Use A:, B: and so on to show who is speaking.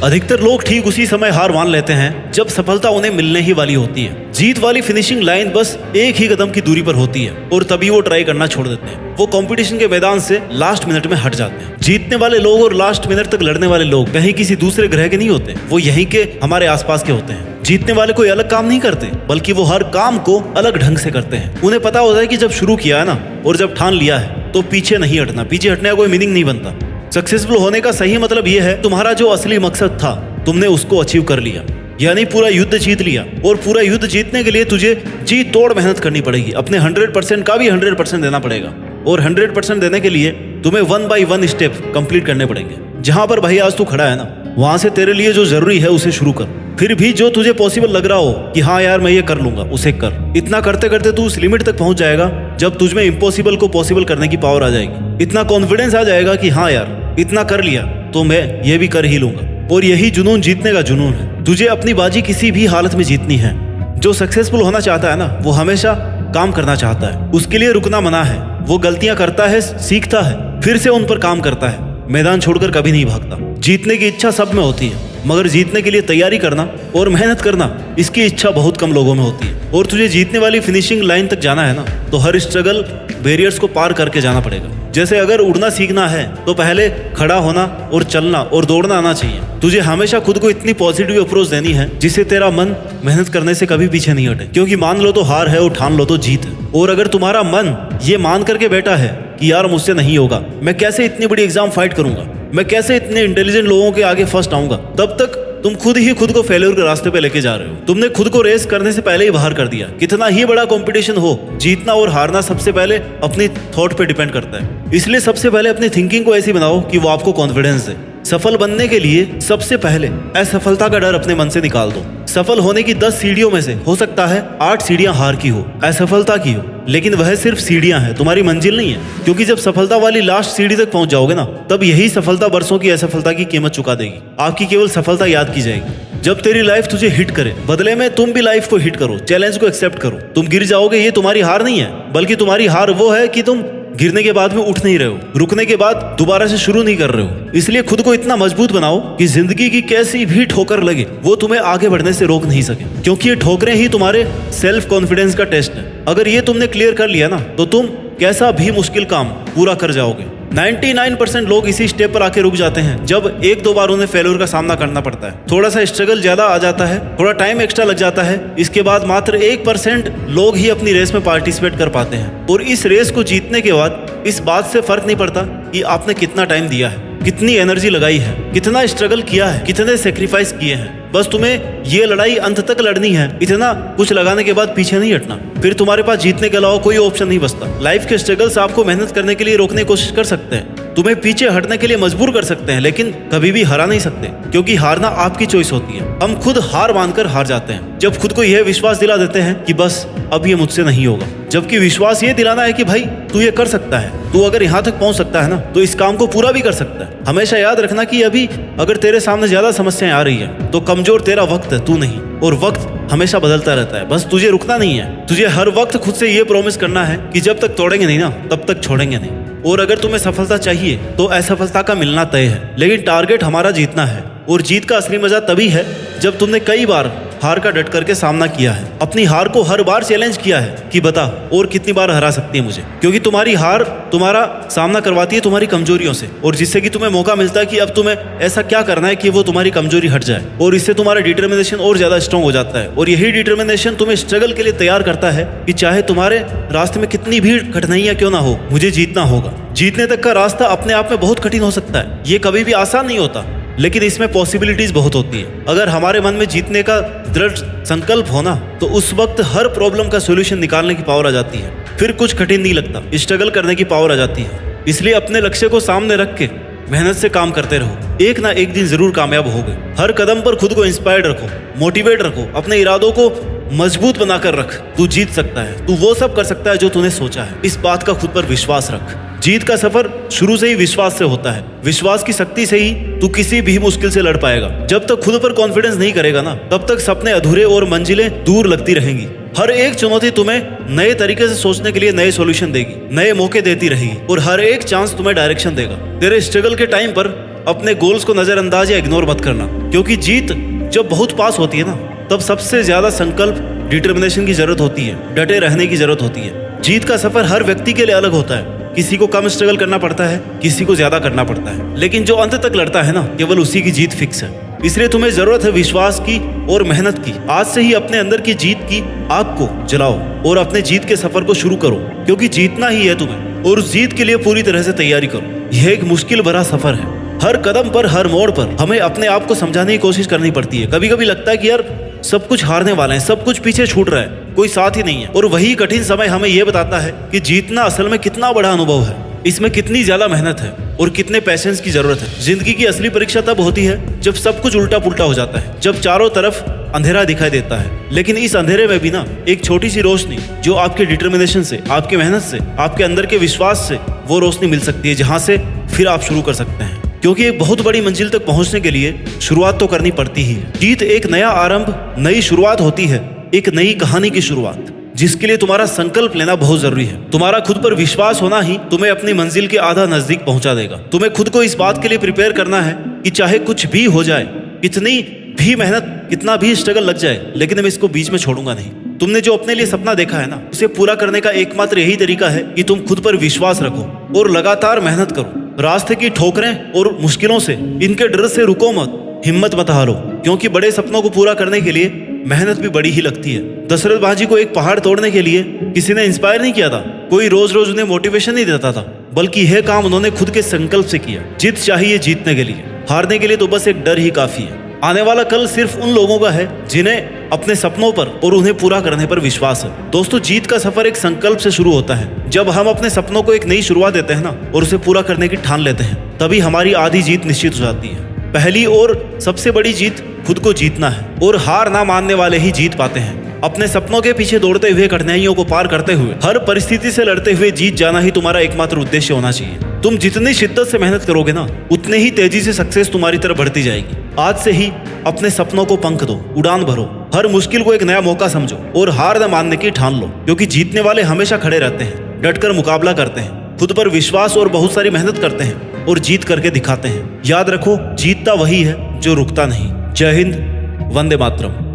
A: अधिकतर लोग ठीक उसी समय हार मान लेते हैं जब सफलता उन्हें मिलने ही वाली होती है। जीत वाली फिनिशिंग लाइन बस एक ही कदम की दूरी पर होती है और तभी वो ट्राई करना छोड़ देते हैं। वो कंपटीशन के मैदान से लास्ट मिनट में हट जाते हैं। जीतने वाले लोग और लास्ट मिनट तक लड़ने वाले लोग कहीं किसी दूसरे ग्रह के नहीं होते, वो यहीं के हमारे आसपास के होते हैं। जीतने वाले कोई अलग काम नहीं करते, बल्कि वो हर काम को अलग ढंग से करते हैं। उन्हें पता होता है कि जब शुरू किया है ना और जब ठान लिया है तो पीछे नहीं हटना। पीछे हटने का कोई मीनिंग नहीं बनता। सक्सेसफुल होने का सही मतलब ये है तुम्हारा जो असली मकसद था तुमने उसको अचीव कर लिया, यानी पूरा युद्ध जीत लिया। और पूरा युद्ध जीतने के लिए तुझे जी तोड़ मेहनत करनी पड़ेगी। अपने 100% का भी 100% देना पड़ेगा और 100% देने के लिए तुम्हें 1 by 1 स्टेप कंप्लीट करने पड़ेंगे। जहां पर भाई आज तू खड़ा है ना, वहां से तेरे लिए जो जरूरी है उसे शुरू कर। फिर भी जो तुझे पॉसिबल लग रहा हो कि हाँ यार मैं ये कर लूंगा, उसे कर। इतना करते करते तू उस लिमिट तक पहुंच जाएगा जब तुझमें इम्पॉसिबल को पॉसिबल करने की पावर आ जाएगी। इतना कॉन्फिडेंस आ जाएगा कि हाँ यार इतना कर लिया तो मैं ये भी कर ही लूंगा। और यही जुनून जीतने का जुनून है। तुझे अपनी बाजी किसी भी हालत में जीतनी है। जो सक्सेसफुल होना चाहता है ना, वो हमेशा काम करना चाहता है। उसके लिए रुकना मना है। वो गलतियां करता है, सीखता है, फिर से उन पर काम करता है। मैदान छोड़कर कभी नहीं भागता। जीतने की इच्छा सब में होती है, मगर जीतने के लिए तैयारी करना और मेहनत करना, इसकी इच्छा बहुत कम लोगों में होती है। और तुझे जीतने वाली फिनिशिंग लाइन तक जाना है ना, तो हर स्ट्रगल बैरियर्स को पार करके जाना पड़ेगा। जैसे अगर उड़ना सीखना है तो पहले खड़ा होना और चलना और दौड़ना आना चाहिए। तुझे हमेशा खुद को इतनी पॉजिटिव अप्रोच देनी है जिससे तेरा मन मेहनत करने से कभी पीछे नहीं हटे। क्योंकि मान लो तो हार है और ठान लो तो जीत है। और अगर तुम्हारा मन ये मान करके बैठा है कि यार मुझसे नहीं होगा, मैं कैसे इतनी बड़ी एग्जाम फाइट करूंगा, मैं कैसे इतने इंटेलिजेंट लोगों के आगे फर्स्ट आऊंगा, तब तक तुम खुद ही खुद को फेल्योर के रास्ते पे लेके जा रहे हो। तुमने खुद को रेस करने से पहले ही बाहर कर दिया। कितना ही बड़ा कंपटीशन हो, जीतना और हारना सबसे पहले अपनी थॉट पे डिपेंड करता है। इसलिए सबसे पहले अपनी थिंकिंग को ऐसी बनाओ कि वो आपको कॉन्फिडेंस दे। सफल बनने के लिए सबसे पहले असफलता का डर अपने मन से निकाल दो। सफल होने की 10 सीढ़ियों में से हो सकता है 8 सीढ़ियां हार की हो, असफलता की हो, लेकिन वह सिर्फ सीढ़ियां हैं, तुम्हारी मंजिल नहीं है। क्योंकि जब सफलता वाली लास्ट सीढ़ी तक पहुंच जाओगे ना, तब यही सफलता बरसों की असफलता की कीमत चुका देगी। आपकी केवल सफलता याद की जाएगी जब तेरी लाइफ तुझे हिट करे। बदले में तुम भी लाइफ को हिट करो, चैलेंज को एक्सेप्ट करो। तुम गिर जाओगे, ये तुम्हारी हार नहीं है, बल्कि तुम्हारी हार वो है कि तुम गिरने के बाद में उठ नहीं रहे हो, रुकने के बाद दोबारा से शुरू नहीं कर रहे हो। इसलिए खुद को इतना मजबूत बनाओ कि जिंदगी की कैसी भी ठोकर लगे वो तुम्हें आगे बढ़ने से रोक नहीं सके। क्योंकि ये ठोकरें ही तुम्हारे सेल्फ कॉन्फिडेंस का टेस्ट है। अगर ये तुमने क्लियर कर लिया ना, तो तुम कैसा भी मुश्किल काम पूरा कर जाओगे। 99% लोग इसी स्टेप पर आके रुक जाते हैं जब 1-2 बार उन्हें फेल्योर का सामना करना पड़ता है। थोड़ा सा स्ट्रगल ज्यादा आ जाता है, थोड़ा टाइम एक्स्ट्रा लग जाता है। इसके बाद मात्र 1% लोग ही अपनी रेस में पार्टिसिपेट कर पाते हैं। और इस रेस को जीतने के बाद इस बात से फर्क नहीं पड़ता कि आपने कितना टाइम दिया है, कितनी एनर्जी लगाई है, कितना स्ट्रगल किया है, कितने सेक्रीफाइस किए हैं। बस तुम्हें ये लड़ाई अंत तक लड़नी है। इतना कुछ लगाने के बाद पीछे नहीं हटना। फिर तुम्हारे पास जीतने के अलावा कोई ऑप्शन नहीं बचता। लाइफ के स्ट्रगल्स आपको मेहनत करने के लिए रोकने की कोशिश कर सकते हैं, तुम्हें पीछे हटने के लिए मजबूर कर सकते हैं, लेकिन कभी भी हरा नहीं सकते। क्योंकि हारना आपकी चॉइस होती है। हम खुद हार मानकर हार जाते हैं जब खुद को यह विश्वास दिला देते हैं कि बस अब ये मुझसे नहीं होगा। जबकि विश्वास ये दिलाना है कि भाई तू ये कर सकता है, तू अगर यहाँ तक पहुंच सकता है ना, तो इस काम को पूरा भी कर सकता है। हमेशा याद रखना कि अभी अगर तेरे सामने ज्यादा समस्याएं आ रही है तो कमजोर तेरा वक्त है, तू नहीं। और वक्त हमेशा बदलता रहता है, बस तुझे रुकना नहीं है। तुझे हर वक्त खुद से ये प्रॉमिस करना है कि जब तक तोड़ेंगे नहीं ना, तब तक छोड़ेंगे नहीं। और अगर तुम्हें सफलता चाहिए तो असफलता का मिलना तय है, लेकिन टारगेट हमारा जीतना है। और जीत का असली मजा तभी है जब तुमने कई बार हार का डट करके सामना किया है, अपनी हार को हर बार चैलेंज किया है कि बता और कितनी बार हरा सकती है मुझे। क्योंकि तुम्हारी हार तुम्हारा सामना करवाती है तुम्हारी कमजोरियों से, और जिससे कि तुम्हें मौका मिलता है कि अब तुम्हें ऐसा क्या करना है कि वो तुम्हारी कमजोरी हट जाए। और इससे तुम्हारा डिटर्मिनेशन और ज्यादा स्ट्रांग हो जाता है। और यही डिटर्मिनेशन तुम्हें स्ट्रगल के लिए तैयार करता है कि चाहे तुम्हारे रास्ते में कितनी भी कठिनाइयां क्यों ना हो, मुझे जीतना होगा। जीतने तक का रास्ता अपने आप में बहुत कठिन हो सकता है, ये कभी भी आसान नहीं होता, लेकिन इसमें पॉसिबिलिटीज बहुत होती है। अगर हमारे मन में जीतने का दृढ़ संकल्प होना, तो उस वक्त हर प्रॉब्लम का सॉल्यूशन निकालने की पावर आ जाती है। फिर कुछ कठिन नहीं लगता, स्ट्रगल करने की पावर आ जाती है। इसलिए अपने लक्ष्य को सामने रख के मेहनत से काम करते रहो, एक ना एक दिन जरूर कामयाब होगे। हर कदम पर खुद को इंस्पायर्ड रखो, मोटिवेट रखो, अपने इरादों को मजबूत बनाकर रख। तू जीत सकता है, तू वो सब कर सकता है जो तूने सोचा है। इस बात का खुद पर विश्वास रख। जीत का सफर शुरू से ही विश्वास से होता है। विश्वास की शक्ति से ही तू किसी भी मुश्किल से लड़ पाएगा। जब तक खुद पर कॉन्फिडेंस नहीं करेगा ना, तब तक सपने अधूरे और मंजिलें दूर लगती रहेंगी। हर एक चुनौती तुम्हें नए तरीके से सोचने के लिए नए सॉल्यूशन देगी, नए मौके देती रहेगी, और हर एक चांस तुम्हें डायरेक्शन देगा। तेरे स्ट्रगल के टाइम पर अपने गोल्स को नजरअंदाज या इग्नोर मत करना। क्योंकि जीत जब बहुत पास होती है ना, तब सबसे ज्यादा संकल्प, डिटर्मिनेशन की जरूरत होती है, डटे रहने की जरूरत होती है। जीत का सफर हर व्यक्ति के लिए अलग होता है। किसी को कम स्ट्रगल करना पड़ता है, किसी को ज्यादा करना पड़ता है, लेकिन जो अंत तक लड़ता है ना, केवल उसी की जीत फिक्स है। इसलिए तुम्हें जरूरत है विश्वास की और मेहनत की। आज से ही अपने अंदर की जीत की आग को जलाओ और अपने जीत के सफर को शुरू करो, क्योंकि जीतना ही है तुम्हें, और उस जीत के लिए पूरी तरह से तैयारी करो। यह एक मुश्किल भरा सफर है। हर कदम पर, हर मोड़ पर हमें अपने आप को समझाने की कोशिश करनी पड़ती है। कभी कभी लगता है कि यार सब कुछ हारने वाले हैं, सब कुछ पीछे छूट रहा है, कोई साथ ही नहीं है। और वही कठिन समय हमें यह बताता है कि जीतना असल में कितना बड़ा अनुभव है, इसमें कितनी ज्यादा मेहनत है और कितने पेशेंस की जरूरत है। जिंदगी की असली परीक्षा तब होती है जब सब कुछ उल्टा पुल्टा हो जाता है, जब चारों तरफ अंधेरा दिखाई देता है, लेकिन इस अंधेरे में भी ना एक छोटी सी रोशनी, जो आपके डिटर्मिनेशन से, आपके मेहनत से, आपके अंदर के विश्वास से, वो रोशनी मिल सकती है, जहां से फिर आप शुरू कर सकते हैं। क्योंकि एक बहुत बड़ी मंजिल तक पहुंचने के लिए शुरुआत तो करनी पड़ती ही है। जीत एक नया आरंभ, नई शुरुआत होती है, एक नई कहानी की शुरुआत, जिसके लिए तुम्हारा संकल्प लेना बहुत जरूरी है। तुम्हारा खुद पर विश्वास होना ही तुम्हें अपनी मंजिल के आधा नजदीक पहुंचा देगा। तुम्हें खुद को इस बात के लिए प्रिपेयर करना है कि चाहे कुछ भी हो जाए, कितनी भी मेहनत, कितना भी स्ट्रगल लग जाए, लेकिन मैं इसको बीच में छोड़ूंगा नहीं। तुमने जो अपने लिए सपना देखा है ना, उसे पूरा करने का एकमात्र यही तरीका है कि तुम खुद पर विश्वास रखो और लगातार मेहनत करो। रास्ते की ठोकरें और मुश्किलों से, इनके डर से रुको मत, हिम्मत मत हारो, क्योंकि बड़े सपनों को पूरा करने के लिए मेहनत भी बड़ी ही लगती है। दशरथ बाजी को एक पहाड़ तोड़ने के लिए किसी ने इंस्पायर नहीं किया था, कोई रोज रोज उन्हें मोटिवेशन नहीं देता था, बल्कि यह काम उन्होंने खुद के संकल्प से किया। जीत चाहिए जीतने के लिए, हारने के लिए तो बस एक डर ही काफी है। आने वाला कल सिर्फ उन लोगों का है जिन्हें अपने सपनों पर और उन्हें पूरा करने पर विश्वास है। दोस्तों, जीत का सफर एक संकल्प से शुरू होता है। जब हम अपने सपनों को एक नई शुरुआत देते हैं ना, और उसे पूरा करने की ठान लेते हैं, तभी हमारी आधी जीत निश्चित हो जाती है। पहली और सबसे बड़ी जीत खुद को जीतना है, और हार ना मानने वाले ही जीत पाते हैं। अपने सपनों के पीछे दौड़ते हुए, कठिनाइयों को पार करते हुए, हर परिस्थिति से लड़ते हुए जीत जाना ही तुम्हारा एकमात्र उद्देश्य होना चाहिए। तुम जितनी शिद्दत से मेहनत करोगे ना, उतने ही तेजी से सक्सेस तुम्हारी तरफ बढ़ती जाएगी। आज से ही अपने सपनों को पंख दो, उड़ान भरो, हर मुश्किल को एक नया मौका समझो और हार न मानने की ठान लो, क्योंकि जीतने वाले हमेशा खड़े रहते हैं, डटकर मुकाबला करते हैं, खुद पर विश्वास और बहुत सारी मेहनत करते हैं और जीत करके दिखाते हैं। याद रखो, जीतता वही है जो रुकता नहीं। जय हिंद, वंदे मातरम।